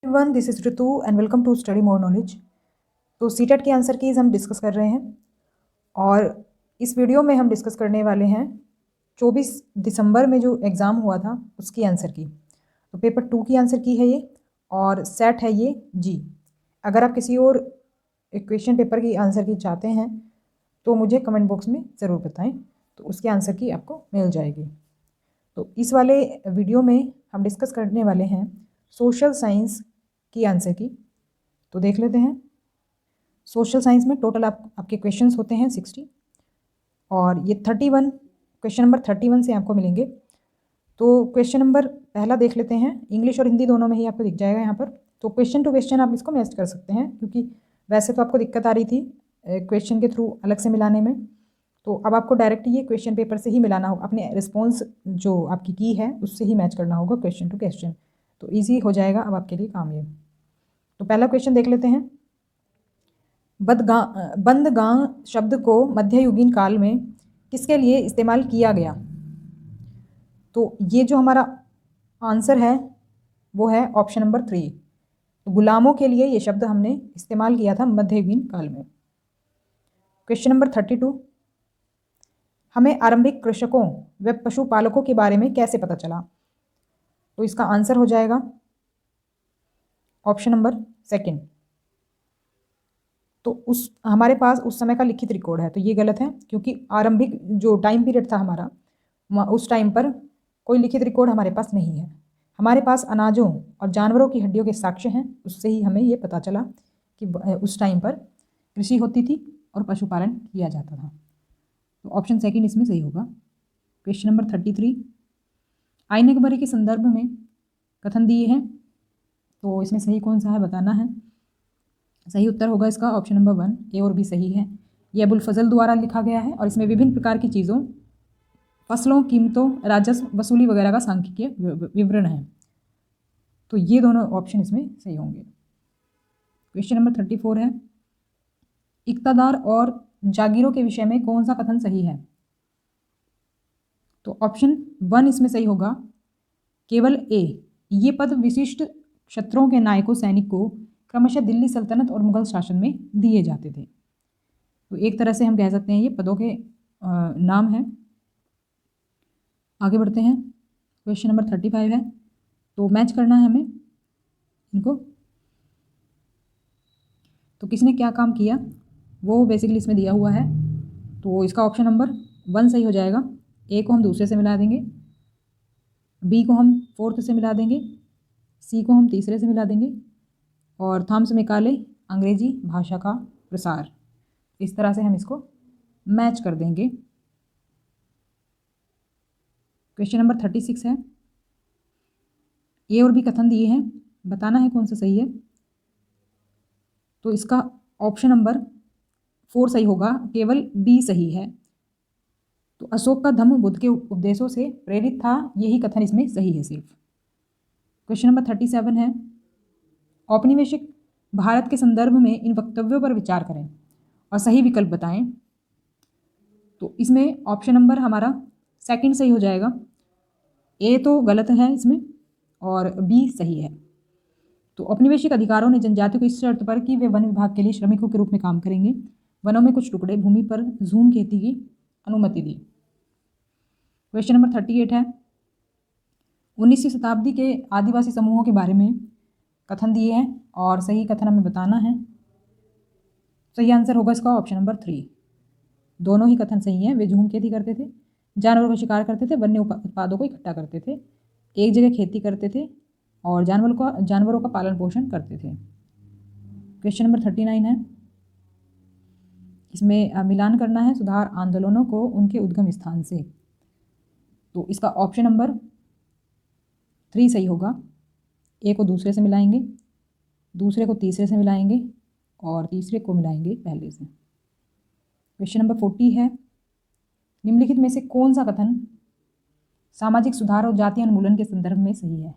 One this is Ritu and welcome to study more knowledge. तो CTET के answer keys हम discuss कर रहे हैं और इस वीडियो में हम डिस्कस करने वाले हैं 24 दिसंबर में जो एग्ज़ाम हुआ था उसकी आंसर की। तो पेपर 2 की आंसर की है ये और सेट है ये जी। अगर आप किसी और क्वेश्चन पेपर की आंसर की चाहते हैं तो मुझे कमेंट बॉक्स में ज़रूर बताएं, तो उसके आंसर की आपको मिल जाएगी। तो इस वाले वीडियो में हम डिस्कस करने वाले हैं सोशल साइंस की आंसर की। तो देख लेते हैं। सोशल साइंस में टोटल आपके क्वेश्चंस होते हैं 60 और ये 31 क्वेश्चन नंबर 31 से आपको मिलेंगे। तो क्वेश्चन नंबर पहला देख लेते हैं, इंग्लिश और हिंदी दोनों में ही आपको दिख जाएगा यहाँ पर। तो क्वेश्चन टू क्वेश्चन आप इसको मैच कर सकते हैं, क्योंकि वैसे तो आपको दिक्कत आ रही थी क्वेश्चन के थ्रू अलग से मिलाने में, तो अब आपको डायरेक्ट ये क्वेश्चन पेपर से ही मिलाना होगा। अपने रिस्पॉन्स जो आपकी की है उससे ही मैच करना होगा क्वेश्चन टू क्वेश्चन, तो ईजी हो जाएगा अब आपके लिए काम ये। तो पहला क्वेश्चन देख लेते हैं। बंदगां शब्द को मध्ययुगीन काल में किसके लिए इस्तेमाल किया गया? तो ये जो हमारा आंसर है वो है ऑप्शन नंबर 3। तो गुलामों के लिए ये शब्द हमने इस्तेमाल किया था मध्ययुगीन काल में। क्वेश्चन नंबर 32, हमें आरंभिक कृषकों व पशुपालकों के बारे में कैसे पता चला? तो इसका आंसर हो जाएगा ऑप्शन नंबर 2। तो उस हमारे पास उस समय का लिखित रिकॉर्ड है, तो ये गलत है, क्योंकि आरंभिक जो टाइम पीरियड था हमारा, उस टाइम पर कोई लिखित रिकॉर्ड हमारे पास नहीं है। हमारे पास अनाजों और जानवरों की हड्डियों के साक्ष्य हैं, उससे ही हमें ये पता चला कि उस टाइम पर कृषि होती थी और पशुपालन किया जाता था। तो ऑप्शन 2 इसमें सही होगा। क्वेश्चन नंबर 33, आईने गबरी के संदर्भ में कथन दिए हैं, तो इसमें सही कौन सा है बताना है। सही उत्तर होगा इसका ऑप्शन नंबर 1, ए और बी सही है। ये अबुल फजल द्वारा लिखा गया है और इसमें विभिन्न प्रकार की चीज़ों, फसलों, कीमतों, राजस्व वसूली वगैरह का सांख्यिकीय विवरण है। तो ये दोनों ऑप्शन इसमें सही होंगे। क्वेश्चन नंबर 34 है, इक्तादार और जागीरों के विषय में कौन सा कथन सही है? तो ऑप्शन 1 इसमें सही होगा, केवल ए। ये पद विशिष्ट क्षत्रों के नायकों सैनिक को क्रमशः दिल्ली सल्तनत और मुगल शासन में दिए जाते थे। तो एक तरह से हम कह सकते हैं ये पदों के नाम हैं। आगे बढ़ते हैं। क्वेश्चन नंबर 35 है, तो मैच करना है हमें इनको। तो किसने क्या काम किया वो बेसिकली इसमें दिया हुआ है, तो इसका ऑप्शन नंबर 1 सही हो जाएगा। ए को हम दूसरे से मिला देंगे, बी को हम फोर्थ से मिला देंगे, सी को हम तीसरे से मिला देंगे, और थॉमस मेकाले अंग्रेजी भाषा का प्रसार। इस तरह से हम इसको मैच कर देंगे। क्वेश्चन नंबर 36 है, ए और बी कथन दिए हैं, बताना है कौन सा सही है। तो इसका ऑप्शन नंबर 4 सही होगा, केवल बी सही है। तो अशोक का धम्म बुद्ध के उपदेशों से प्रेरित था, यही कथन इसमें सही है सिर्फ। क्वेश्चन नंबर 37 है, औपनिवेशिक भारत के संदर्भ में इन वक्तव्यों पर विचार करें और सही विकल्प बताएं। तो इसमें ऑप्शन नंबर हमारा 2 सही हो जाएगा। ए तो गलत है इसमें और बी सही है। तो औपनिवेशिक अधिकारों ने जनजातियों को इस शर्त पर कि वे वन विभाग के लिए श्रमिकों के रूप में काम करेंगे, वनों में कुछ टुकड़े भूमि पर झूम खेती की अनुमति दी। क्वेश्चन नंबर 38 है, 19वीं शताब्दी के आदिवासी समूहों के बारे में कथन दिए हैं और सही कथन हमें बताना है। सही आंसर होगा इसका ऑप्शन नंबर 3। दोनों ही कथन सही हैं। वे झूम खेती करते थे, जानवरों का शिकार करते थे, वन्य उत्पादों को इकट्ठा करते थे, एक जगह खेती करते थे और जानवरों का पालन पोषण करते थे। क्वेश्चन नंबर 39 है, इसमें मिलान करना है सुधार आंदोलनों को उनके उद्गम स्थान से। तो इसका ऑप्शन नंबर 3 सही होगा। ए को दूसरे से मिलाएंगे, दूसरे को तीसरे से मिलाएंगे और तीसरे को मिलाएंगे पहले से। क्वेश्चन नंबर 40 है, निम्नलिखित में से कौन सा कथन सामाजिक सुधार और जातीय उन्मूलन के संदर्भ में सही है?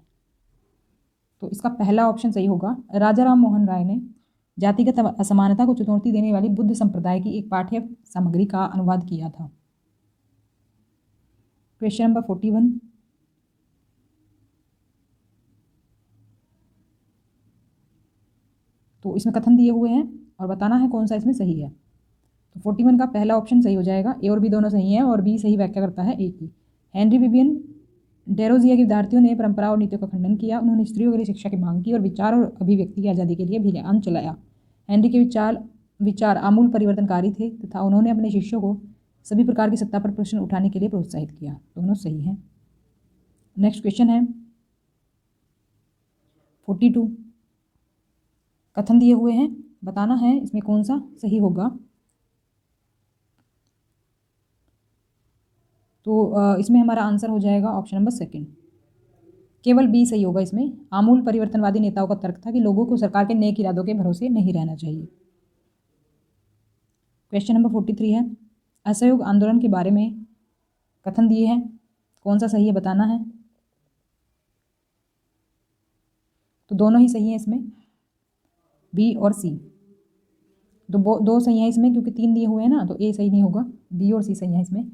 तो इसका पहला ऑप्शन सही होगा, राजा राम मोहन राय ने जातिगत असमानता को चुनौती देने वाली बुद्ध संप्रदाय की एक पाठ्य सामग्री का अनुवाद किया था। क्वेश्चन नंबर 41, तो इसमें कथन दिए हुए हैं और बताना है कौन सा इसमें सही है। तो 41 का पहला ऑप्शन सही हो जाएगा, ए और बी दोनों सही हैं और बी सही व्याख्या करता है ए की। हेनरी विवियन डेरोजिया के विद्यार्थियों ने परंपरा और नीतियों का खंडन किया। उन्होंने स्त्रियों के लिए शिक्षा की मांग की और विचार और अभिव्यक्ति की आज़ादी के लिए अभियान चलाया। हेनरी के विचार आमूल परिवर्तनकारी थे तथा उन्होंने अपने शिष्यों को सभी प्रकार की सत्ता पर प्रश्न उठाने के लिए प्रोत्साहित किया। दोनों सही हैं। नेक्स्ट क्वेश्चन है 42। कथन दिए हुए हैं, बताना है इसमें कौन सा सही होगा। तो इसमें हमारा आंसर हो जाएगा ऑप्शन नंबर सेकंड, केवल बी सही होगा। इसमें आमूल परिवर्तनवादी नेताओं का तर्क था कि लोगों को सरकार के नेक इरादों के भरोसे नहीं रहना चाहिए। क्वेश्चन नंबर 43 है, असहयोग आंदोलन के बारे में कथन दिए हैं, कौन सा सही है बताना है। तो दोनों ही सही हैं इसमें, बी और सी। दो सही हैं इसमें क्योंकि 3 दिए हुए हैं ना, तो ए सही नहीं होगा, बी और सी सही है इसमें।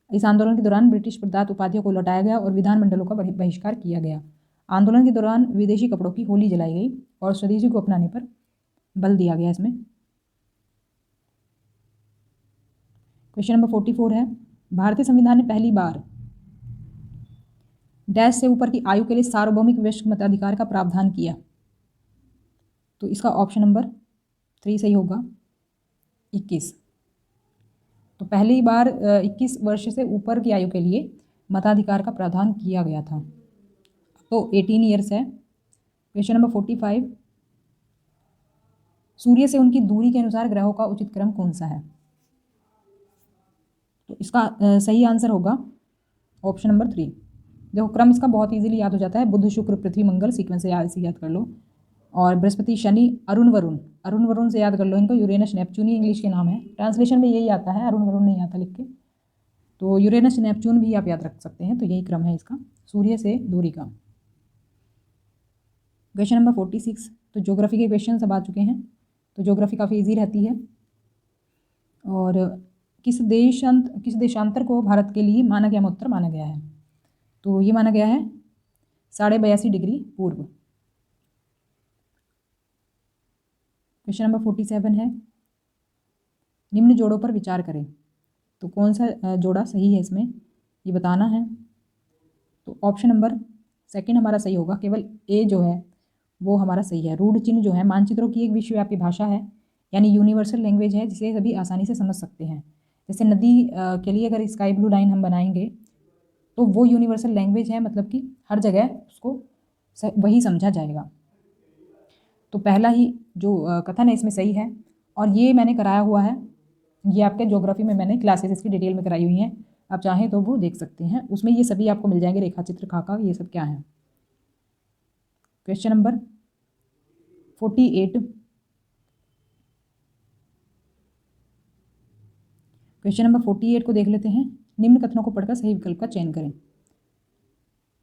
इस आंदोलन के दौरान ब्रिटिश प्रदत्त उपाधियों को लौटाया गया और विधानमंडलों का बहिष्कार किया गया। आंदोलन के दौरान विदेशी कपड़ों की होली जलाई गई और स्वदेशी को अपनाने पर बल दिया गया इसमें। क्वेश्चन नंबर 44 है, भारतीय संविधान ने पहली बार डैश से ऊपर की आयु के लिए सार्वभौमिक वयस्क मताधिकार का प्रावधान किया। तो इसका ऑप्शन नंबर 3 सही होगा, 21। तो पहली बार 21 वर्ष से ऊपर की आयु के लिए मताधिकार का प्रावधान किया गया था। तो 18 ईयर्स है। क्वेश्चन नंबर 45, सूर्य से उनकी दूरी के अनुसार ग्रहों का उचित क्रम कौन सा है। तो इसका सही आंसर होगा ऑप्शन नंबर 3। देखो क्रम इसका बहुत इजीली याद हो जाता है, बुध शुक्र पृथ्वी मंगल, सीक्वेंस से याद कर लो। और बृहस्पति शनि अरुण वरुण से याद कर लो इनको, यूरेनस नेपच्यून ही इंग्लिश के नाम है, ट्रांसलेशन में यही आता है, अरुण वरुण नहीं आता लिख के। तो यूरेनस नेपच्यून भी आप याद रख सकते हैं। तो यही क्रम है इसका सूर्य से दूरी का। क्वेश्चन नंबर 46, तो ज्योग्राफी के क्वेश्चन सब आ चुके हैं। तो ज्योग्राफी काफ़ी ईजी रहती है। और किस देशांतर को भारत के लिए मानक यमोत्तर माना गया है। तो ये माना गया है 82.5 डिग्री पूर्व। क्वेश्चन नंबर 47 है, निम्न जोड़ों पर विचार करें। तो कौन सा जोड़ा सही है इसमें ये बताना है। तो ऑप्शन नंबर सेकंड हमारा सही होगा, केवल ए जो है वो हमारा सही है। रूढ़ चिन्ह जो है मानचित्रों की एक विश्वव्यापी भाषा है, यानी यूनिवर्सल लैंग्वेज है जिसे सभी आसानी से समझ सकते हैं। जैसे नदी के लिए अगर स्काई ब्लू लाइन हम बनाएंगे तो वो यूनिवर्सल लैंग्वेज है, मतलब कि हर जगह उसको वही समझा जाएगा। तो पहला ही जो कथन है इसमें सही है और ये मैंने कराया हुआ है, ये आपके ज्योग्राफी में मैंने क्लासेस इसकी डिटेल में कराई हुई हैं, आप चाहें तो वो देख सकते हैं, उसमें ये सभी आपको मिल जाएंगे, रेखा चित्र खाका ये सब क्या है। क्वेश्चन नंबर 48, क्वेश्चन नंबर 48 को देख लेते हैं। निम्न कथनों को पढ़कर सही विकल्प का चयन करें।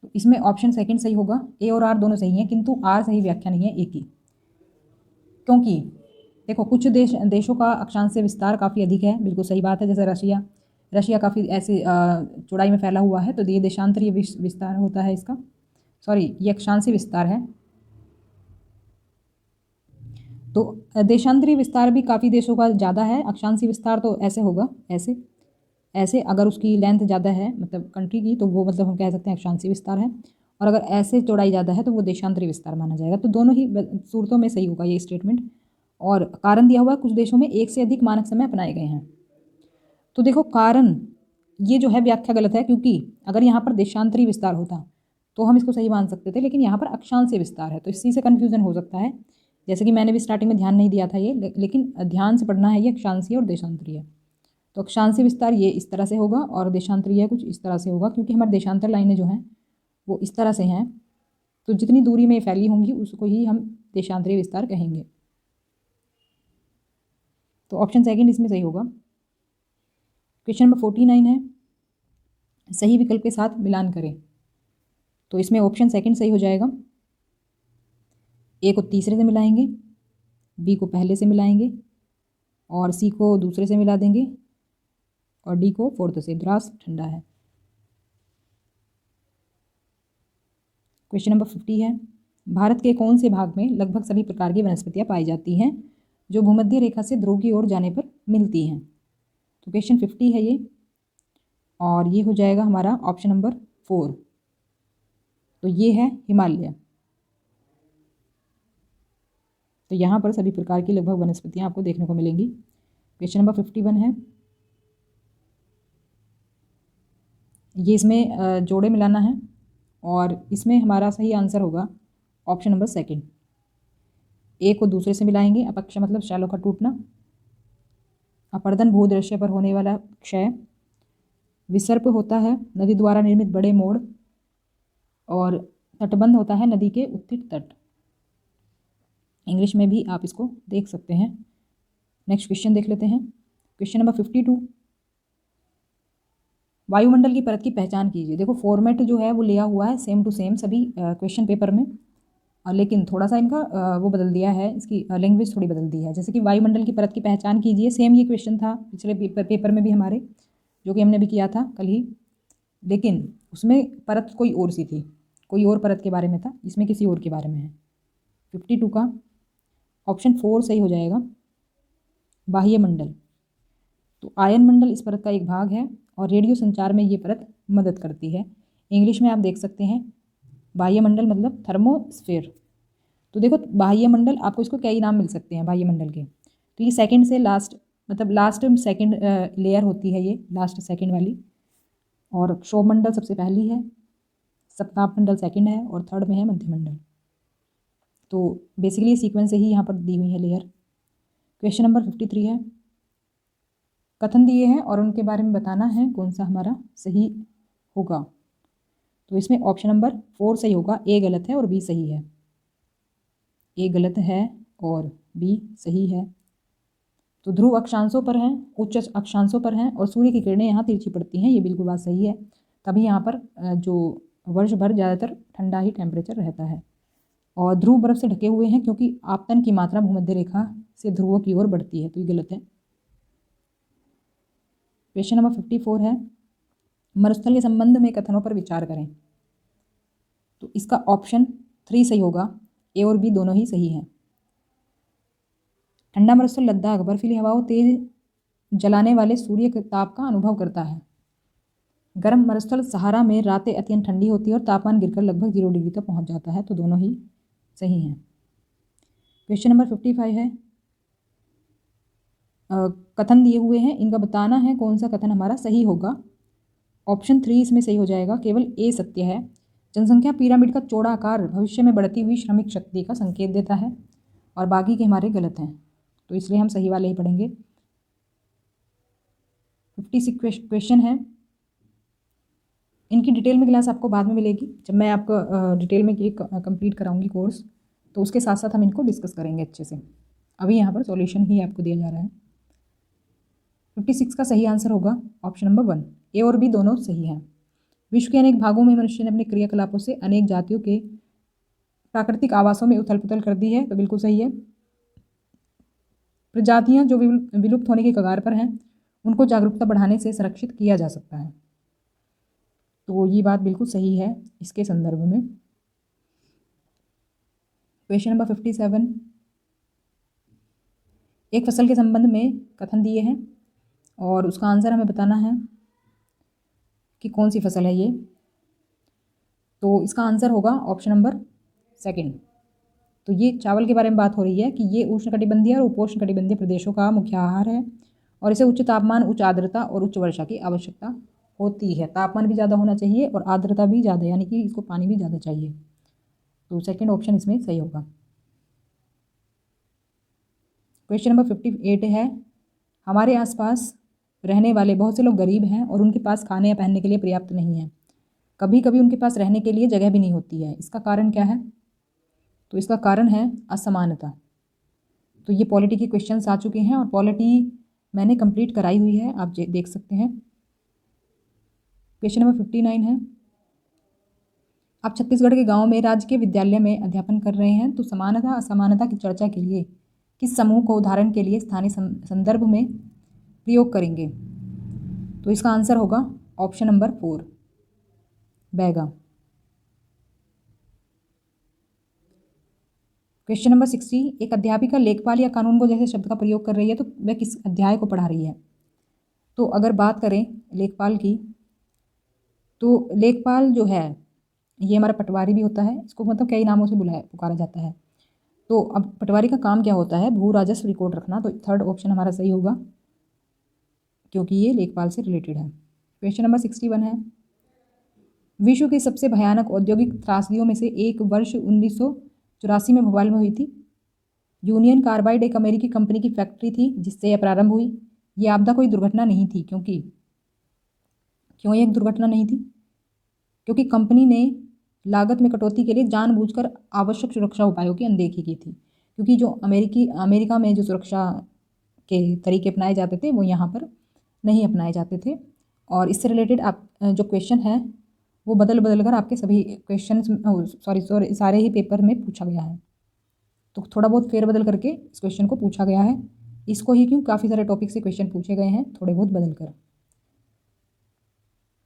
तो इसमें ऑप्शन सेकंड सही होगा, ए और आर दोनों सही हैं, किंतु आर सही व्याख्या नहीं है ए की। क्योंकि देखो कुछ देशों का अक्षांश से विस्तार काफ़ी अधिक है, बिल्कुल सही बात है। जैसे रशिया काफ़ी ऐसे चौड़ाई में फैला हुआ है, तो ये देशांतरीय विस्तार होता है इसका, सॉरी ये अक्षांशीय विस्तार है। तो देशांतरीय विस्तार भी काफ़ी देशों का ज़्यादा है, अक्षांशीय विस्तार तो ऐसे होगा, ऐसे अगर उसकी लेंथ ज़्यादा है मतलब कंट्री की, तो वो मतलब हम कह सकते हैं अक्षांशीय विस्तार है, और अगर ऐसे चौड़ाई ज़्यादा है तो वो देशांतरीय विस्तार माना जाएगा। तो दोनों ही सूरतों में सही होगा ये स्टेटमेंट। और कारण दिया हुआ है, कुछ देशों में एक से अधिक मानक समय अपनाए गए हैं। तो देखो कारण ये जो है व्याख्या गलत है, क्योंकि अगर यहाँ पर देशांतरीय विस्तार होता तो हम इसको सही मान सकते थे, लेकिन यहाँ पर अक्षांशीय विस्तार है, तो इसी से कन्फ्यूजन हो सकता है। जैसे कि मैंने भी स्टार्टिंग में ध्यान नहीं दिया था ये, लेकिन ध्यान से पढ़ना है, ये अक्षांशीय और देशांतरीय। तो अक्षांशीय विस्तार ये इस तरह से होगा और देशांतरीय कुछ इस तरह से होगा, क्योंकि हमारे देशांतर लाइनें जो हैं वो इस तरह से हैं, तो जितनी दूरी में फैली होंगी उसको ही हम देशांतरीय विस्तार कहेंगे। तो ऑप्शन सेकंड इसमें सही होगा। क्वेश्चन नंबर 49 है, सही विकल्प के साथ मिलान करें। तो इसमें ऑप्शन सेकंड सही हो जाएगा। ए को तीसरे से मिलाएंगे, बी को पहले से मिलाएंगे, और सी को दूसरे से मिला देंगे, और डी को फोर्थ से। द्रास ठंडा है। क्वेश्चन नंबर 50 है, भारत के कौन से भाग में लगभग सभी प्रकार की वनस्पतियाँ पाई जाती हैं जो भूमध्य रेखा से ध्रुव की ओर जाने पर मिलती हैं? तो क्वेश्चन 50 है ये, और ये हो जाएगा हमारा ऑप्शन नंबर 4। तो ये है हिमालय। तो यहाँ पर सभी प्रकार की लगभग वनस्पतियाँ आपको देखने को मिलेंगी। क्वेश्चन नंबर 51 है, ये इसमें जोड़े मिलाना है, और इसमें हमारा सही आंसर होगा ऑप्शन नंबर 2। एक को दूसरे से मिलाएंगे, अपक्ष मतलब शैलों का टूटना, अपर्दन भूदृश्य पर होने वाला क्षय, विसर्प होता है नदी द्वारा निर्मित बड़े मोड़, और तटबंध होता है नदी के उत्तरी तट। इंग्लिश में भी आप इसको देख सकते हैं। नेक्स्ट क्वेश्चन देख लेते हैं। क्वेश्चन नंबर 52, वायुमंडल की परत की पहचान कीजिए। देखो फॉर्मेट जो है वो लिया हुआ है सेम टू सेम सभी क्वेश्चन पेपर में, लेकिन थोड़ा सा इनका वो बदल दिया है, इसकी लैंग्वेज थोड़ी बदल दी है। जैसे कि वायुमंडल की परत की पहचान कीजिए, सेम ये क्वेश्चन था पिछले पेपर में भी हमारे, जो कि हमने भी किया था कल ही, लेकिन उसमें परत कोई और सी थी, कोई और परत के बारे में था, इसमें किसी और के बारे में है। 52 का ऑप्शन 4 सही हो जाएगा, बाह्य मंडल। तो आयन मंडल इस परत का एक भाग है, और रेडियो संचार में ये परत मदद करती है। इंग्लिश में आप देख सकते हैं बाह्य मंडल मतलब थर्मोस्फेयर। तो देखो बाह्य मंडल, आपको इसको कई नाम मिल सकते हैं बाह्य मंडल के। तो ये सेकंड से लास्ट, मतलब लास्ट सेकंड लेयर होती है ये, लास्ट सेकंड वाली, और क्षोभ मंडल सबसे पहली है, सप्ताप मंडल सेकंड है, और थर्ड में है मध्यमंडल। तो बेसिकली सीक्वेंस ही यहाँ पर दी हुई है लेयर। क्वेश्चन नंबर 53 है, कथन दिए हैं और उनके बारे में बताना है कौन सा हमारा सही होगा। तो इसमें ऑप्शन नंबर 4 सही होगा, ए गलत है और बी सही है। ए गलत है और बी सही है। तो ध्रुव अक्षांशों पर हैं, उच्च अक्षांशों पर हैं, और सूर्य की किरणें यहाँ तिरछी पड़ती हैं, ये बिल्कुल बात सही है। तभी यहाँ पर जो वर्ष भर ज़्यादातर ठंडा ही टेम्परेचर रहता है। और ध्रुव बर्फ से ढके हुए हैं क्योंकि आपतन की मात्रा भूमध्य रेखा से ध्रुवों की ओर बढ़ती है, तो ये गलत है। क्वेश्चन नंबर 54 है, मरुस्थल के संबंध में कथनों पर विचार करें। तो इसका ऑप्शन 3 सही होगा, ए और बी दोनों ही सही हैं। ठंडा मरुस्थल लद्दाख बर्फीली हवाओं तेज जलाने वाले सूर्य के ताप का अनुभव करता है। गर्म मरुस्थल सहारा में रातें अत्यंत ठंडी होती है और तापमान गिरकर लगभग 0 डिग्री तक पहुंच जाता है, तो दोनों ही सही हैं। क्वेश्चन नंबर 55 है, कथन दिए हुए हैं, इनका बताना है कौन सा कथन हमारा सही होगा। ऑप्शन 3 इसमें सही हो जाएगा, केवल ए सत्य है। जनसंख्या पिरामिड का चौड़ा आकार भविष्य में बढ़ती हुई श्रमिक शक्ति का संकेत देता है, और बाकी के हमारे गलत हैं, तो इसलिए हम सही वाले ही पढ़ेंगे। 56 क्वेश्चन है, इनकी डिटेल में क्लास आपको बाद में मिलेगी, जब मैं आपको डिटेल में ये कंप्लीट कराऊंगी कोर्स, तो उसके साथ साथ हम इनको डिस्कस करेंगे अच्छे से। अभी यहाँ पर सॉल्यूशन ही आपको दिया जा रहा है। 56 का सही आंसर होगा ऑप्शन नंबर 1, ए और बी दोनों सही हैं। विश्व के अनेक भागों में मनुष्य ने अपने क्रियाकलापों से अनेक जातियों के प्राकृतिक आवासों में उथल पुथल कर दी है, तो बिल्कुल सही है। प्रजातियां जो विलुप्त होने के कगार पर हैं, उनको जागरूकता बढ़ाने से संरक्षित किया जा सकता है, तो ये बात बिल्कुल सही है इसके संदर्भ में। क्वेश्चन नंबर 57, एक फसल के संबंध में कथन दिए हैं और उसका आंसर हमें बताना है कि कौन सी फसल है ये। तो इसका आंसर होगा ऑप्शन नंबर 2। तो ये चावल के बारे में बात हो रही है कि ये उष्णकटिबंधीय और उपोष्णकटिबंधीय प्रदेशों का मुख्य आहार है, और इसे उच्च तापमान, उच्च आर्द्रता और उच्च वर्षा की आवश्यकता होती है। तापमान भी ज़्यादा होना चाहिए और आर्द्रता भी ज़्यादा, यानी कि इसको पानी भी ज़्यादा चाहिए, तो सेकंड ऑप्शन इसमें सही होगा। क्वेश्चन नंबर 58 है, हमारे आसपास रहने वाले बहुत से लोग गरीब हैं और उनके पास खाने या पहनने के लिए पर्याप्त नहीं है। कभी कभी उनके पास रहने के लिए जगह भी नहीं होती है, इसका कारण क्या है? तो इसका कारण है असमानता। तो ये पॉलिटी के क्वेश्चंस आ चुके हैं, और पॉलिटी मैंने कंप्लीट कराई हुई है, आप देख सकते हैं। क्वेश्चन नंबर 59 है, आप छत्तीसगढ़ के गांव में राज्य के विद्यालय में अध्यापन कर रहे हैं, तो समानता असमानता की चर्चा के लिए किस समूह को उदाहरण के लिए स्थानीय संदर्भ में प्रयोग करेंगे? तो इसका आंसर होगा option number 4, Baiga. Question number 60, एक अध्यापिका लेखपाल या कानून को जैसे शब्द का प्रयोग कर रही है तो वह किस अध्याय को पढ़ा रही है। तो अगर बात करें लेखपाल की, तो लेखपाल जो है ये हमारा पटवारी भी होता है, इसको मतलब कई नामों से बुलाया पुकारा जाता है। तो अब पटवारी का काम क्या होता है, भू राजस्व रिकॉर्ड रखना। तो थर्ड ऑप्शन हमारा सही होगा क्योंकि ये लेखपाल से रिलेटेड है। क्वेश्चन नंबर 61 है, विश्व की सबसे भयानक औद्योगिक त्रासदियों में से एक वर्ष 1984 में भोपाल में हुई थी। यूनियन कार्बाइड एक अमेरिकी कंपनी की फैक्ट्री थी जिससे यह प्रारंभ हुई। यह आपदा कोई दुर्घटना नहीं थी क्यों ये एक दुर्घटना नहीं थी? क्योंकि कंपनी ने लागत में कटौती के लिए जानबूझकर आवश्यक सुरक्षा उपायों की अनदेखी की थी। क्योंकि जो अमेरिका में जो सुरक्षा के तरीके अपनाए जाते थे वो यहाँ पर नहीं अपनाए जाते थे। और इससे रिलेटेड आप जो क्वेश्चन है वो बदल कर आपके सभी क्वेश्चन सॉरी सारे ही पेपर में पूछा गया है। तो थोड़ा बहुत फेरबदल करके इस क्वेश्चन को पूछा गया है। इसको ही क्यों, काफ़ी सारे टॉपिक से क्वेश्चन पूछे गए हैं थोड़े बहुत बदल कर।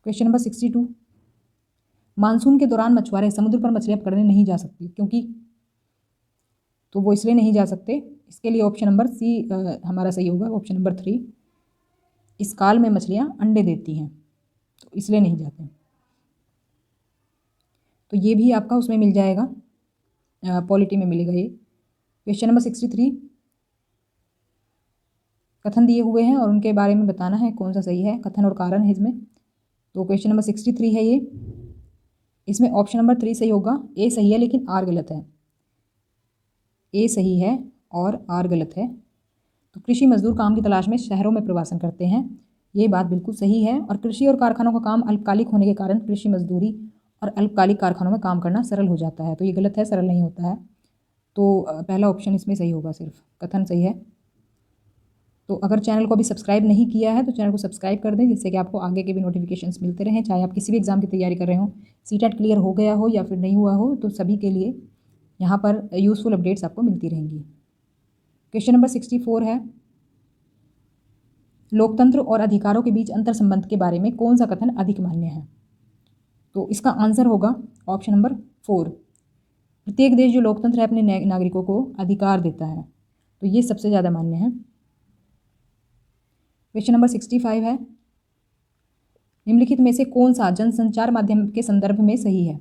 क्वेश्चन नंबर 62, मानसून के दौरान मछुआरे समुद्र पर मछलियाँ पकड़ने नहीं जा सकती क्योंकि, तो वो इसलिए नहीं जा सकते, इसके लिए ऑप्शन नंबर सी हमारा सही होगा, ऑप्शन नंबर 3। इस काल में मछलियाँ अंडे देती हैं तो इसलिए नहीं जाते। तो ये भी आपका उसमें मिल जाएगा, पॉलिटी में मिलेगा ये। क्वेश्चन नंबर 63, कथन दिए हुए हैं और उनके बारे में बताना है कौन सा सही है, कथन और कारण है इसमें। तो क्वेश्चन नंबर 63 है ये, इसमें ऑप्शन नंबर 3 सही होगा। ए सही है लेकिन आर गलत है। ए सही है और आर गलत है। तो कृषि मजदूर काम की तलाश में शहरों में प्रवासन करते हैं, ये बात बिल्कुल सही है। और कृषि और कारखानों का काम अल्पकालिक होने के कारण कृषि मजदूरी और अल्पकालिक कारखानों में काम करना सरल हो जाता है, तो ये गलत है, सरल नहीं होता है। तो पहला ऑप्शन इसमें सही होगा, सिर्फ कथन सही है। तो अगर चैनल को अभी सब्सक्राइब नहीं किया है तो चैनल को सब्सक्राइब कर दें जिससे कि आपको आगे के भी नोटिफिकेशंस मिलते रहें, चाहे आप किसी भी एग्जाम की तैयारी कर रहे हो, सीटेट क्लियर हो गया हो या फिर नहीं हुआ हो, तो सभी के लिए यहाँ पर यूज़फुल अपडेट्स आपको मिलती रहेंगी। क्वेश्चन नंबर 64 है, लोकतंत्र और अधिकारों के बीच अंतर संबंध के बारे में कौन सा कथन अधिक मान्य है? तो इसका आंसर होगा ऑप्शन नंबर 4। प्रत्येक देश जो लोकतंत्र है अपने नागरिकों को अधिकार देता है, तो ये सबसे ज़्यादा मान्य है। क्वेश्चन नंबर 65 है, निम्नलिखित में से कौन सा जनसंचार माध्यम के संदर्भ में सही है?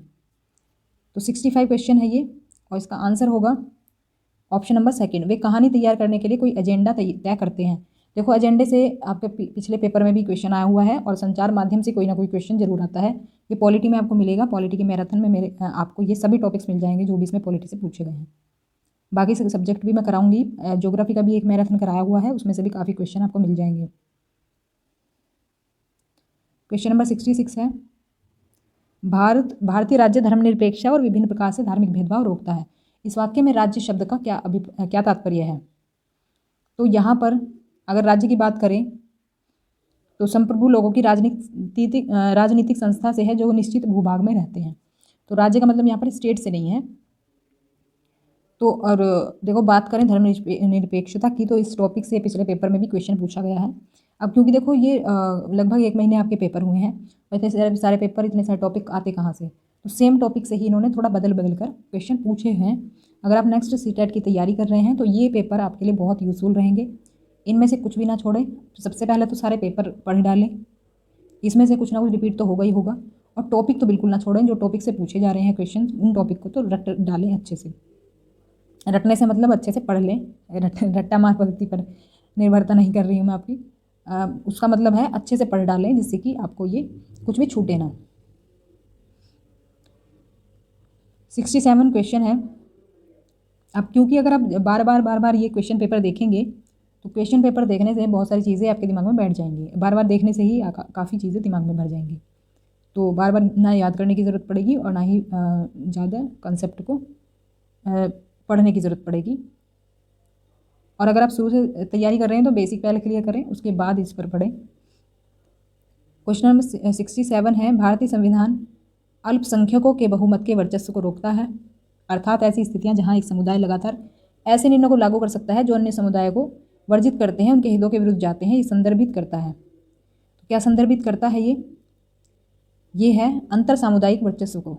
तो 65 क्वेश्चन है ये और इसका आंसर होगा ऑप्शन नंबर 2। वे कहानी तैयार करने के लिए कोई एजेंडा तय करते हैं। देखो एजेंडे से आपके पिछले पेपर में भी क्वेश्चन आया हुआ है और संचार माध्यम से कोई ना कोई क्वेश्चन जरूर आता है। ये पॉलिटी में आपको मिलेगा, पॉलिटी के मैराथन में मेरे आपको ये सभी टॉपिक्स मिल जाएंगे जो भी इसमें पॉलिटी से पूछे गए हैं। बाकी सब्जेक्ट भी मैं कराऊंगी, ज्योग्राफी का भी एक मैराथन कराया हुआ है, उसमें से भी काफ़ी क्वेश्चन आपको मिल जाएंगे। क्वेश्चन नंबर 66 है, भारतीय राज्य धर्मनिरपेक्षता और विभिन्न प्रकार से धार्मिक भेदभाव रोकता है। इस वाक्य में राज्य शब्द का क्या तात्पर्य है? तो यहाँ पर अगर राज्य की बात करें तो संप्रभु लोगों की राजनीतिक संस्था से है जो निश्चित भूभाग में रहते हैं। तो राज्य का मतलब यहाँ पर स्टेट से नहीं है। तो और देखो बात करें धर्मनिरपेक्षता की, तो इस टॉपिक से पिछले पेपर में भी क्वेश्चन पूछा गया है। अब क्योंकि देखो ये लगभग 1 महीने आपके पेपर हुए हैं, वैसे सारे पेपर इतने सारे टॉपिक आते कहाँ से, तो सेम टॉपिक से ही इन्होंने थोड़ा बदल कर क्वेश्चन पूछे हैं। अगर आप नेक्स्ट सीटेट की तैयारी कर रहे हैं तो ये पेपर आपके लिए बहुत यूजफुल रहेंगे, इनमें से कुछ भी ना छोड़ें। तो सबसे पहले तो सारे पेपर पढ़ डालें, इसमें से कुछ ना कुछ रिपीट तो होगा ही होगा, और टॉपिक तो बिल्कुल ना छोड़ें, जो टॉपिक से पूछे जा रहे हैं क्वेश्चन उन टॉपिक को तो रट डालें अच्छे से। रटने से मतलब अच्छे से पढ़ लें, रट्टा मार पद्धति पर निर्भरता नहीं कर रही हूँ मैं आपकी, उसका मतलब है अच्छे से पढ़ डालें जिससे कि आपको ये कुछ भी छूटे ना। 67 क्वेश्चन है। अब क्योंकि अगर आप बार बार ये क्वेश्चन पेपर देखेंगे तो क्वेश्चन पेपर देखने से बहुत सारी चीज़ें आपके दिमाग में बैठ जाएंगी, बार देखने से ही काफ़ी चीज़ें दिमाग में भर जाएंगी। तो बार ना याद करने की ज़रूरत पड़ेगी और ना ही ज़्यादा कंसेप्ट को पढ़ने की ज़रूरत पड़ेगी। और अगर आप शुरू से तैयारी कर रहे हैं तो बेसिक पहले क्लियर करें, उसके बाद इस पर पढ़ें। क्वेश्चन नंबर 67 है, भारतीय संविधान अल्पसंख्यकों के बहुमत के वर्चस्व को रोकता है, अर्थात ऐसी स्थितियां जहां एक समुदाय लगातार ऐसे निर्णयों को लागू कर सकता है जो अन्य समुदाय को वर्जित करते हैं, उनके हितों के विरुद्ध जाते हैं, ये संदर्भित करता है। तो क्या संदर्भित करता है ये है अंतर सामुदायिक वर्चस्व को।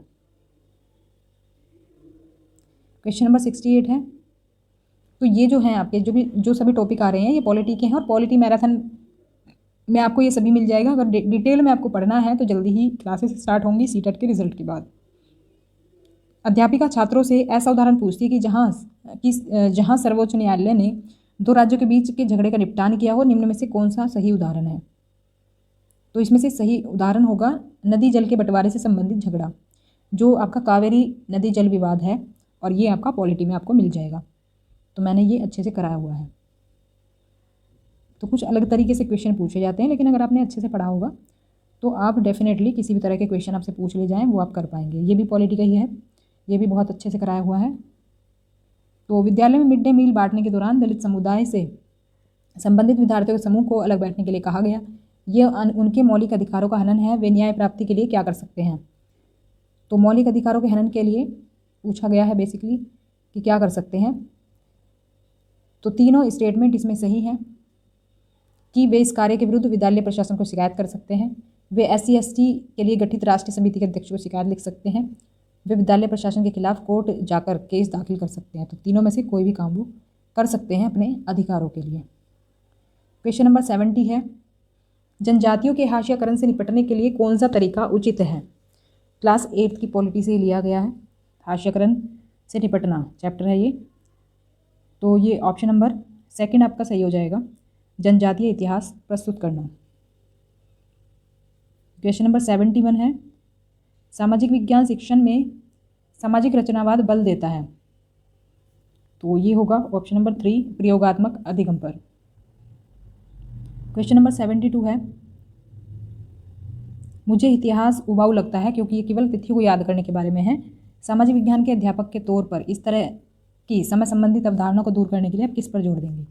क्वेश्चन नंबर 68 है। तो ये जो हैं आपके जो सभी टॉपिक आ रहे हैं ये पॉलिटी के हैं, और पॉलिटी मैराथन में आपको ये सभी मिल जाएगा। अगर डिटेल में आपको पढ़ना है तो जल्दी ही क्लासेस स्टार्ट होंगी सीटेट के रिजल्ट के बाद। अध्यापिका छात्रों से ऐसा उदाहरण पूछती है कि जहाँ सर्वोच्च न्यायालय ने दो राज्यों के बीच के झगड़े का निपटान किया हो, निम्न में से कौन सा सही उदाहरण है। तो इसमें से सही उदाहरण होगा नदी जल के बंटवारे से संबंधित झगड़ा, जो आपका कावेरी नदी जल विवाद है, और ये आपका पॉलिटी में आपको मिल जाएगा। तो मैंने ये अच्छे से कराया हुआ है। तो कुछ अलग तरीके से क्वेश्चन पूछे जाते हैं, लेकिन अगर आपने अच्छे से पढ़ा होगा तो आप डेफिनेटली किसी भी तरह के क्वेश्चन आपसे पूछ ले जाएँ वो आप कर पाएंगे। ये भी पॉलिटी का ही है, ये भी बहुत अच्छे से कराया हुआ है। तो विद्यालय में मिड डे मील बांटने के दौरान दलित समुदाय से संबंधित विद्यार्थियों के समूह को अलग बैठने के लिए कहा गया। ये उनके मौलिक अधिकारों का हनन है, वे न्याय प्राप्ति के लिए क्या कर सकते हैं। तो मौलिक अधिकारों के हनन के लिए पूछा गया है बेसिकली कि क्या कर सकते हैं। तो तीनों स्टेटमेंट इसमें सही हैं कि वे इस कार्य के विरुद्ध विद्यालय प्रशासन को शिकायत कर सकते हैं, वे SC/ST के लिए गठित राष्ट्रीय समिति के अध्यक्ष को शिकायत लिख सकते हैं, वे विद्यालय प्रशासन के खिलाफ कोर्ट जाकर केस दाखिल कर सकते हैं। तो तीनों में से कोई भी काम वो कर सकते हैं अपने अधिकारों के लिए। क्वेश्चन नंबर 70 है, जनजातियों के हाशियाकरण से निपटने के लिए कौन सा तरीका उचित है। क्लास 8 की पॉलिटी से लिया गया है, हाशियाकरण से निपटना चैप्टर है ये। तो ये ऑप्शन नंबर सेकंड आपका सही हो जाएगा, जनजातीय इतिहास प्रस्तुत करना। क्वेश्चन नंबर 71 है, सामाजिक विज्ञान शिक्षण में सामाजिक रचनावाद बल देता है। तो ये होगा ऑप्शन नंबर 3 प्रयोगात्मक अधिगम पर। क्वेश्चन नंबर 72 है, मुझे इतिहास उबाऊ लगता है क्योंकि ये केवल तिथियों को याद करने के बारे में है। सामाजिक विज्ञान के अध्यापक के तौर पर इस तरह की समय संबंधित अवधारणा को दूर करने के लिए आप किस पर जोर देंगे।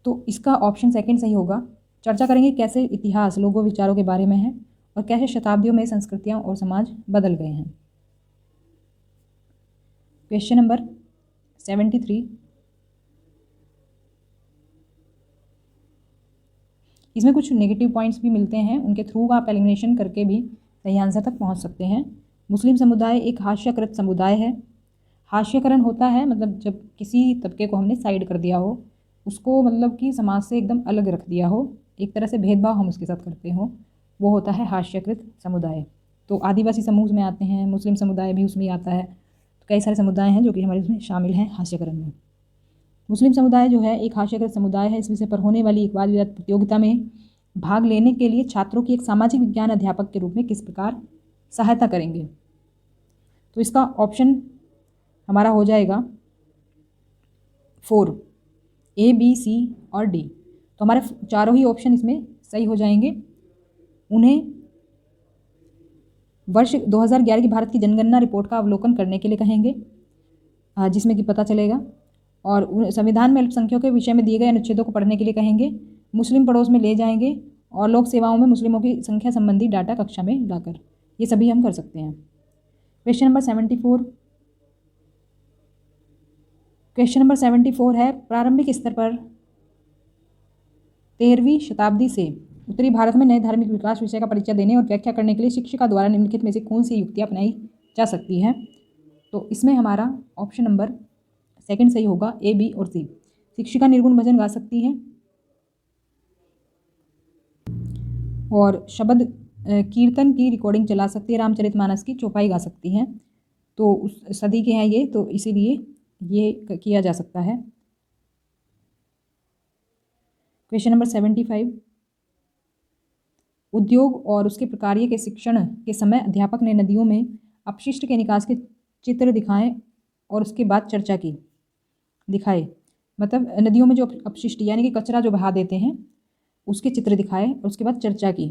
तो इसका ऑप्शन सेकंड सही होगा, चर्चा करेंगे कैसे इतिहास लोगों विचारों के बारे में है और कैसे शताब्दियों में संस्कृतियां और समाज बदल गए हैं। क्वेश्चन नंबर 73, इसमें कुछ नेगेटिव पॉइंट्स भी मिलते हैं, उनके थ्रू आप एलिमिनेशन करके भी सही आंसर तक पहुंच सकते हैं। मुस्लिम समुदाय एक हास्यकृत समुदाय है। हास्यकरण होता है मतलब जब किसी तबके को हमने साइड कर दिया हो, उसको मतलब कि समाज से एकदम अलग रख दिया हो, एक तरह से भेदभाव हम उसके साथ करते हो, वो होता है हास्यकृत समुदाय। तो आदिवासी समूह में आते हैं, मुस्लिम समुदाय भी उसमें आता है। तो कई सारे समुदाय हैं जो कि हमारे उसमें शामिल हैं हास्यकरण में। मुस्लिम समुदाय जो है एक हास्यकृत समुदाय है। इस विषय पर होने वाली एक वाद विवाद प्रतियोगिता में भाग लेने के लिए छात्रों की एक सामाजिक विज्ञान अध्यापक के रूप में किस प्रकार सहायता करेंगे। तो इसका ऑप्शन हमारा हो जाएगा 4 A, B, C और D। तो हमारे चारों ही ऑप्शन इसमें सही हो जाएंगे। उन्हें वर्ष 2011 की भारत की जनगणना रिपोर्ट का अवलोकन करने के लिए कहेंगे, जिसमें कि पता चलेगा, और संविधान में अल्पसंख्यकों के विषय में दिए गए अनुच्छेदों को पढ़ने के लिए कहेंगे, मुस्लिम पड़ोस में ले जाएंगे और लोक सेवाओं में मुस्लिमों की संख्या संबंधी डाटा कक्षा में लाकर, ये सभी हम कर सकते हैं। क्वेश्चन नंबर 74, क्वेश्चन नंबर 74 है, प्रारंभिक स्तर पर 13वीं शताब्दी से उत्तरी भारत में नए धार्मिक विकास विषय का परिचय देने और व्याख्या करने के लिए शिक्षिका द्वारा निम्नलिखित में से कौन सी युक्तियाँ अपनाई जा सकती है। तो इसमें हमारा ऑप्शन नंबर सेकंड सही होगा, A, B और C। शिक्षिका निर्गुण भजन गा सकती है और शब्द कीर्तन की रिकॉर्डिंग चला सकती है, रामचरितमानस की चौपाई गा सकती हैं। तो उस सदी के हैं ये, तो इसीलिए ये किया जा सकता है। क्वेश्चन नंबर 75, उद्योग और उसके प्रकार्य के शिक्षण के समय अध्यापक ने नदियों में अपशिष्ट के निकास के चित्र दिखाएं और उसके बाद चर्चा की। दिखाए मतलब नदियों में जो अपशिष्ट यानी कि कचरा जो बहा देते हैं उसके चित्र दिखाए और उसके बाद चर्चा की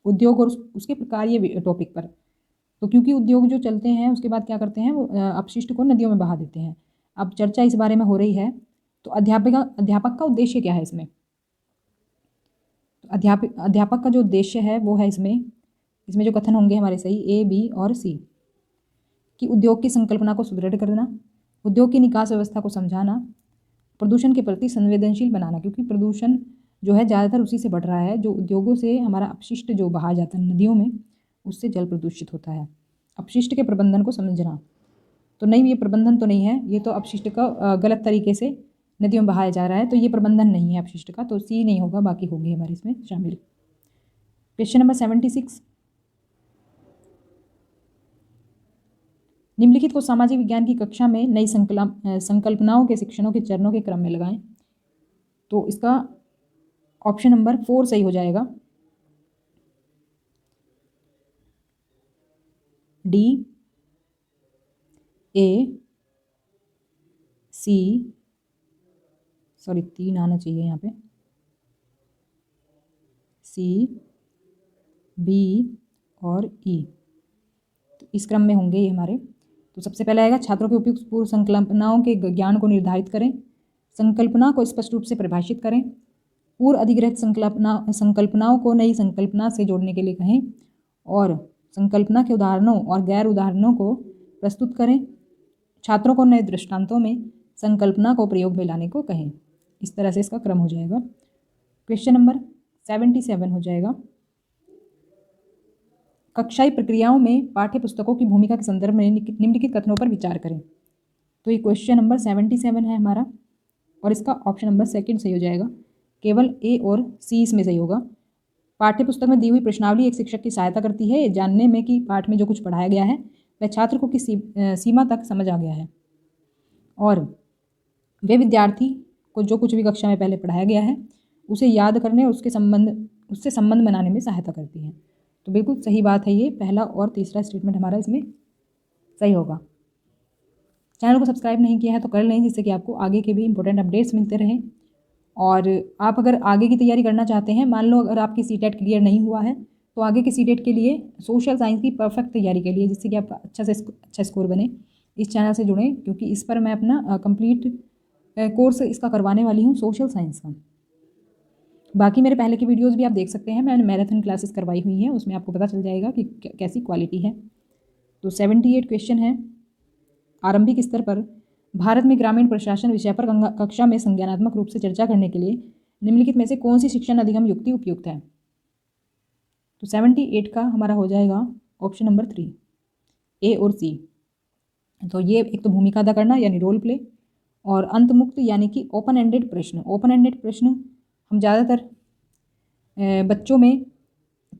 उद्योग और उसके प्रकार्य टॉपिक पर। तो क्योंकि उद्योग जो चलते हैं उसके बाद क्या करते हैं, वो अपशिष्ट को नदियों में बहा देते हैं। अब चर्चा इस बारे में हो रही है, तो अध्यापक का उद्देश्य क्या है इसमें। तो अध्यापक का जो उद्देश्य है वो है इसमें जो कथन होंगे हमारे सही A, B और C, कि उद्योग की संकल्पना को सुदृढ़ करना, उद्योग की निकास व्यवस्था को समझाना, प्रदूषण के प्रति संवेदनशील बनाना, क्योंकि प्रदूषण जो है ज़्यादातर उसी से बढ़ रहा है, जो उद्योगों से हमारा अपशिष्ट जो बहा जाता है नदियों में, उससे जल प्रदूषित होता है। अपशिष्ट के प्रबंधन को समझना, तो नहीं, ये प्रबंधन तो नहीं है, ये तो अपशिष्ट का गलत तरीके से नदियों में बहाया जा रहा है, तो ये प्रबंधन नहीं है अपशिष्ट का, तो सी नहीं होगा, बाकी होंगे हमारे इसमें शामिल। क्वेश्चन नंबर 76, निम्नलिखित को सामाजिक विज्ञान की कक्षा में नई संकल्पनाओं के शिक्षणों के चरणों के क्रम में लगाएं। तो इसका ऑप्शन नंबर 4 सही हो जाएगा, डी, ए, सी, सॉरी 3 आना चाहिए यहाँ पे, सी, बी और ई, तो इस क्रम में होंगे ये हमारे। तो सबसे पहले आएगा छात्रों के उपयुक्त पूर्व संकल्पनाओं के ज्ञान को निर्धारित करें, संकल्पना को स्पष्ट रूप से परिभाषित करें, पूर्व अधिग्रहित संकल्पनाओं को नई संकल्पना से जोड़ने के लिए कहें, और संकल्पना के उदाहरणों और गैर उदाहरणों को प्रस्तुत करें, छात्रों को नए दृष्टांतों में संकल्पना को प्रयोग में लाने को कहें। इस तरह से इसका क्रम हो जाएगा। क्वेश्चन नंबर 77 हो जाएगा, कक्षाई प्रक्रियाओं में पाठ्य पुस्तकों की भूमिका के संदर्भ में निम्नलिखित कथनों पर विचार करें। तो ये क्वेश्चन नंबर 77 है हमारा, और इसका ऑप्शन नंबर 2 सही हो जाएगा, केवल ए और सी इसमें सही होगा। पाठ्य पुस्तक में दी हुई प्रश्नावली एक शिक्षक की सहायता करती है जानने में कि पाठ में जो कुछ पढ़ाया गया है वह छात्र को किस सीमा तक समझ आ गया है, और वे विद्यार्थी को जो कुछ भी कक्षा में पहले पढ़ाया गया है उसे याद करने और उससे संबंध बनाने में सहायता करती है। तो बिल्कुल सही बात है, ये पहला और तीसरा स्टेटमेंट हमारा इसमें सही होगा। चैनल को सब्सक्राइब नहीं किया है तो कर लें, जिससे कि आपको आगे के भी इंपॉर्टेंट अपडेट्स मिलते रहें। और आप अगर आगे की तैयारी करना चाहते हैं, मान लो अगर आपकी सीटेट क्लियर नहीं हुआ है, तो आगे के सीटेट के लिए सोशल साइंस की परफेक्ट तैयारी के लिए, जिससे कि आपका अच्छा स्कोर बने, इस चैनल से जुड़ें, क्योंकि इस पर मैं अपना कंप्लीट कोर्स इसका करवाने वाली हूँ सोशल साइंस का। बाकी मेरे पहले की वीडियोस भी आप देख सकते हैं, मैंने मैराथन क्लासेस करवाई हुई हैं, उसमें आपको पता चल जाएगा कि कैसी क्वालिटी है। तो 78 क्वेश्चन है, आरंभिक स्तर पर भारत में ग्रामीण प्रशासन विषय पर कक्षा में संज्ञानात्मक रूप से चर्चा करने के लिए निम्नलिखित में से कौन सी शिक्षण अधिगम युक्ति उपयुक्त है। तो 78 का हमारा हो जाएगा ऑप्शन नंबर 3, ए और सी। तो ये एक तो भूमिका अदा करना यानी रोल प्ले, और अंतमुक्त यानी कि ओपन एंडेड प्रश्न। ओपन एंडेड प्रश्न हम ज़्यादातर बच्चों में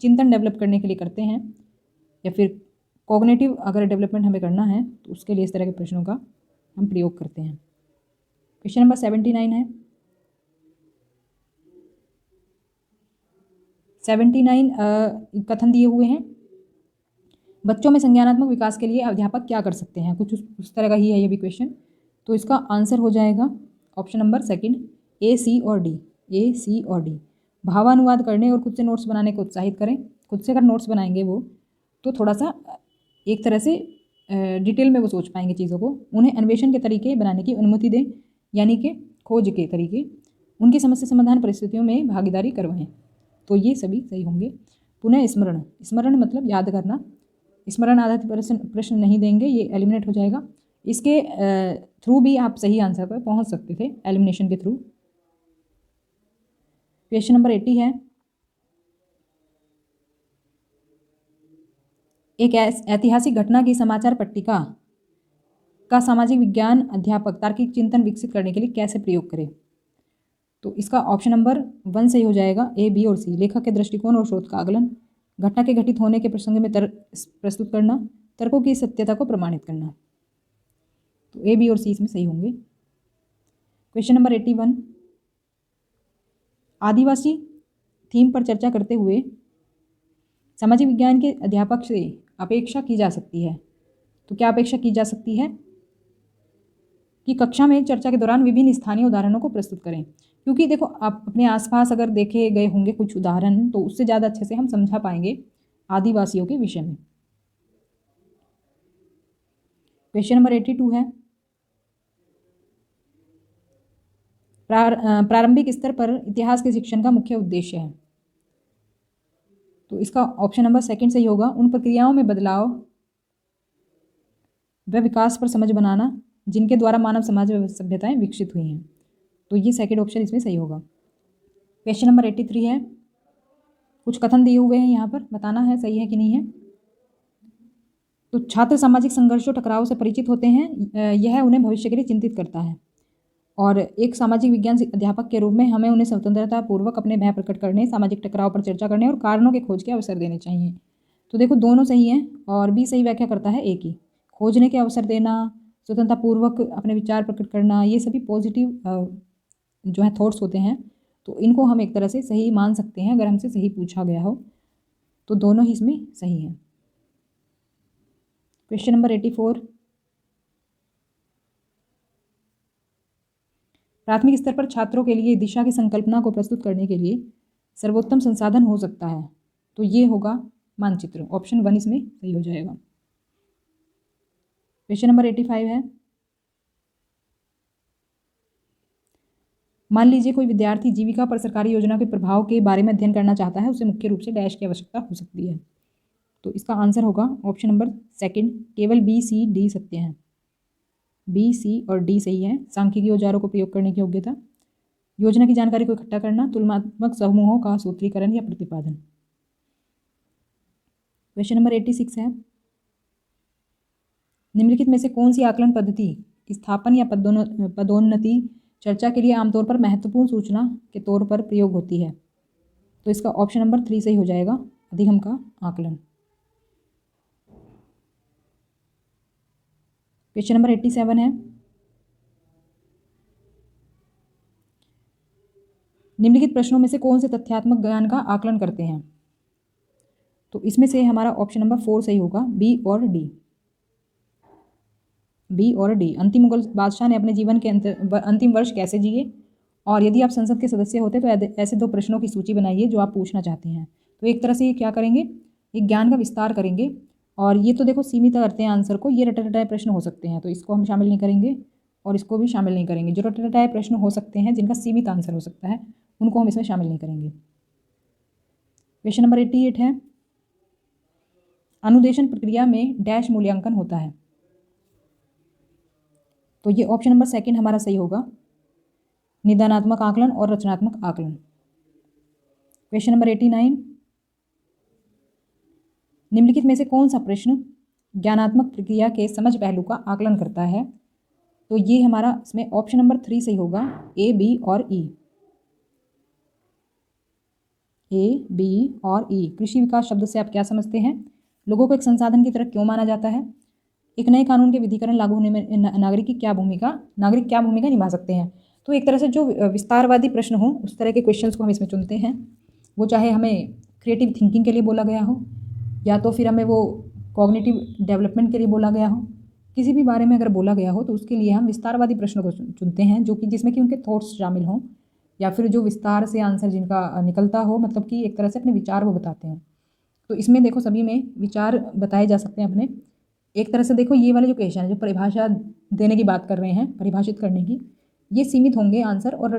चिंतन डेवलप करने के लिए करते हैं, या फिर कॉग्निटिव अगर डेवलपमेंट हमें करना है तो उसके लिए इस तरह के प्रश्नों का हम प्रयोग करते हैं। क्वेश्चन नंबर 79 है, 79 कथन दिए हुए हैं, बच्चों में संज्ञानात्मक विकास के लिए अध्यापक क्या कर सकते हैं, कुछ उस तरह का ही है ये भी क्वेश्चन। तो इसका आंसर हो जाएगा ऑप्शन नंबर 2, ए, सी और डी। ए, सी और डी। भावानुवाद करने और खुद से नोट्स बनाने को उत्साहित करें। खुद से अगर नोट्स बनाएंगे वो, तो थोड़ा सा एक तरह से डिटेल में वो सोच पाएंगे चीज़ों को। उन्हें अन्वेषण के तरीके बनाने की अनुमति दें, यानी कि खोज के तरीके। उनकी समस्या समाधान परिस्थितियों में भागीदारी करवाएं। तो ये सभी सही होंगे। पुनः स्मरण, स्मरण मतलब याद करना। स्मरण आधारित प्रश्न नहीं देंगे, ये एलिमिनेट हो जाएगा। इसके थ्रू भी आप सही आंसर पर पहुंच सकते थे, एलिमिनेशन के थ्रू। क्वेश्चन नंबर 80 है, एक ऐतिहासिक घटना की समाचार पट्टिका का सामाजिक विज्ञान अध्यापक तार्किक चिंतन विकसित करने के लिए कैसे प्रयोग करे। तो इसका ऑप्शन नंबर 1 सही हो जाएगा, ए, बी और सी। लेखक के दृष्टिकोण और स्रोत का आकलन, घटना के घटित होने के प्रसंग में तर्क प्रस्तुत करना, तर्कों की सत्यता को प्रमाणित करना। तो ए, बी और सी इसमें सही होंगे। क्वेश्चन नंबर 81, आदिवासी थीम पर चर्चा करते हुए सामाजिक विज्ञान के अध्यापक से अपेक्षा की जा सकती है। तो क्या अपेक्षा की जा सकती है कि कक्षा में चर्चा के दौरान विभिन्न स्थानीय उदाहरणों को प्रस्तुत करें। क्योंकि देखो, आप अपने आसपास अगर देखे गए होंगे कुछ उदाहरण, तो उससे ज़्यादा अच्छे से हम समझा पाएंगे आदिवासियों के विषय में। क्वेश्चन नंबर 82 है, प्रारंभिक स्तर पर इतिहास के शिक्षण का मुख्य उद्देश्य है। तो इसका ऑप्शन नंबर 2 सही होगा, उन प्रक्रियाओं में बदलाव व विकास पर समझ बनाना जिनके द्वारा मानव समाज व सभ्यताएं विकसित हुई हैं। तो ये सेकंड ऑप्शन इसमें सही होगा। क्वेश्चन नंबर 83 है, कुछ कथन दिए हुए हैं यहाँ पर, बताना है सही है कि नहीं है। तो छात्र सामाजिक संघर्षों टकराव से परिचित होते हैं, यह उन्हें भविष्य के लिए चिंतित करता है। और एक सामाजिक विज्ञान अध्यापक के रूप में हमें उन्हें स्वतंत्रता पूर्वक अपने भय प्रकट करने, सामाजिक टकराव पर चर्चा करने और कारणों के खोज के अवसर देने चाहिए। तो देखो दोनों सही हैं और बी सही व्याख्या करता है ए की। खोजने के अवसर देना, स्वतंत्रता पूर्वक अपने विचार प्रकट करना, ये सभी पॉजिटिव जो है थॉट्स होते हैं, तो इनको हम एक तरह से सही मान सकते हैं अगर हमसे सही पूछा गया हो। तो दोनों ही इसमें सही हैं। क्वेश्चन नंबर 84, प्राथमिक स्तर पर छात्रों के लिए दिशा की संकल्पना को प्रस्तुत करने के लिए सर्वोत्तम संसाधन हो सकता है। तो ये होगा मानचित्र, ऑप्शन 1 इसमें सही हो जाएगा। क्वेश्चन नंबर 85 है, मान लीजिए कोई विद्यार्थी जीविका पर सरकारी योजना के प्रभाव के बारे में अध्ययन करना चाहता है, उसे मुख्य रूप से डैश की आवश्यकता हो सकती है। तो इसका आंसर होगा ऑप्शन नंबर 2, केवल बी सी डी सत्य हैं। बी सी और डी सही है। सांख्यिकी औजारों को प्रयोग करने की योग्यता, योजना की जानकारी को इकट्ठा करना, तुलनात्मक समूहों का सूत्रीकरण या प्रतिपादन। क्वेश्चन नंबर 86 है, निम्नलिखित में से कौन सी आकलन पद्धति स्थापन या पदोन्नति चर्चा के लिए आमतौर पर महत्वपूर्ण सूचना के तौर पर प्रयोग होती है। तो इसका ऑप्शन नंबर 3 सही हो जाएगा, अधिगम का आकलन। क्वेश्चन नंबर 87 है, निम्नलिखित प्रश्नों में से कौन से तथ्यात्मक ज्ञान का आकलन करते हैं। तो इसमें से हमारा ऑप्शन नंबर 4 सही होगा, बी और डी। बी और डी, अंतिम मुगल बादशाह ने अपने जीवन के अंतिम वर्ष कैसे जिए, और यदि आप संसद के सदस्य होते तो ऐसे 2 प्रश्नों की सूची बनाइए जो आप पूछना चाहते हैं। तो एक तरह से ये क्या करेंगे, एक ज्ञान का विस्तार करेंगे। और ये तो देखो सीमित करते हैं आंसर को, ये रटे रटाए प्रश्न हो सकते हैं, तो इसको हम शामिल नहीं करेंगे और इसको भी शामिल नहीं करेंगे। जो रटे रटाए प्रश्न हो सकते हैं, जिनका सीमित आंसर हो सकता है, उनको हम इसमें शामिल नहीं करेंगे। क्वेश्चन नंबर 88 है, अनुदेशन प्रक्रिया में डैश मूल्यांकन होता है। तो ये ऑप्शन नंबर 2 हमारा सही होगा, निदानात्मक आकलन और रचनात्मक आकलन। क्वेश्चन नंबर 89, निम्नलिखित में से कौन सा प्रश्न ज्ञानात्मक प्रक्रिया के समझ पहलू का आकलन करता है। तो ये हमारा इसमें ऑप्शन नंबर 3 सही होगा, ए, बी और ई। ए, बी और ई। कृषि विकास शब्द से आप क्या समझते हैं, लोगों को एक संसाधन की तरह क्यों माना जाता है, एक नए कानून के विधिकरण लागू होने में नागरिक क्या भूमिका निभा सकते हैं। तो एक तरह से जो विस्तारवादी प्रश्न हो, उस तरह के क्वेश्चंस को हम इसमें चुनते हैं। वो चाहे हमें क्रिएटिव थिंकिंग के लिए बोला गया हो, या तो फिर हमें वो कॉग्निटिव डेवलपमेंट के लिए बोला गया हो, किसी भी बारे में अगर बोला गया हो तो उसके लिए हम विस्तारवादी प्रश्नों को चुनते हैं, जो कि जिसमें कि उनके थॉट्स शामिल हों, या फिर जो विस्तार से आंसर जिनका निकलता हो, मतलब कि एक तरह से अपने विचार वो बताते हैं। तो इसमें देखो सभी में विचार बताए जा सकते हैं अपने। एक तरह से देखो ये वाले जो क्वेश्चन है, जो परिभाषा देने की बात कर रहे हैं, परिभाषित करने की, ये सीमित होंगे आंसर, और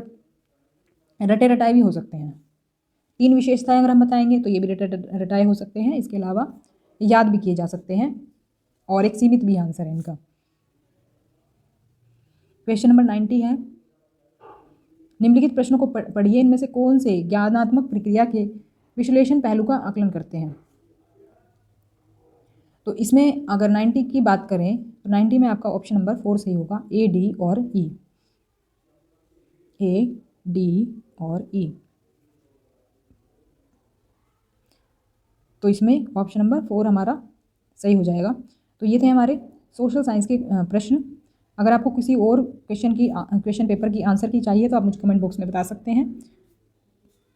रटे रटाए भी हो सकते हैं। 3 विशेषताएं अगर हम बताएंगे तो ये भी रटे रटाए हो सकते हैं, इसके अलावा याद भी किए जा सकते हैं, और एक सीमित भी आंसर है इनका। क्वेश्चन नंबर 90 है, निम्नलिखित प्रश्नों को पढ़िए, इनमें से कौन से ज्ञानात्मक प्रक्रिया के विश्लेषण पहलू का आकलन करते हैं। तो इसमें अगर 90 की बात करें तो 90 में आपका ऑप्शन नंबर 4 सही होगा, ए, डी और ई। ए, डी और ई। तो इसमें ऑप्शन नंबर 4 हमारा सही हो जाएगा। तो ये थे हमारे सोशल साइंस के प्रश्न। अगर आपको किसी और क्वेश्चन पेपर की आंसर की चाहिए तो आप मुझे कमेंट बॉक्स में बता सकते हैं।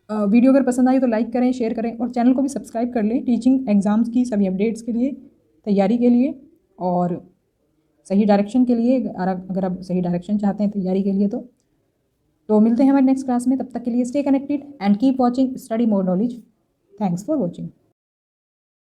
वीडियो अगर पसंद आई तो लाइक करें, शेयर करें, और चैनल को भी सब्सक्राइब कर लें टीचिंग एग्ज़ाम्स की सभी अपडेट्स के लिए, तैयारी के लिए, और सही डायरेक्शन के लिए। अगर आप सही डायरेक्शन चाहते हैं तैयारी के लिए तो मिलते हैं हमारे नेक्स्ट क्लास में। तब तक के लिए stay connected and keep watching study more knowledge. Thanks for watching.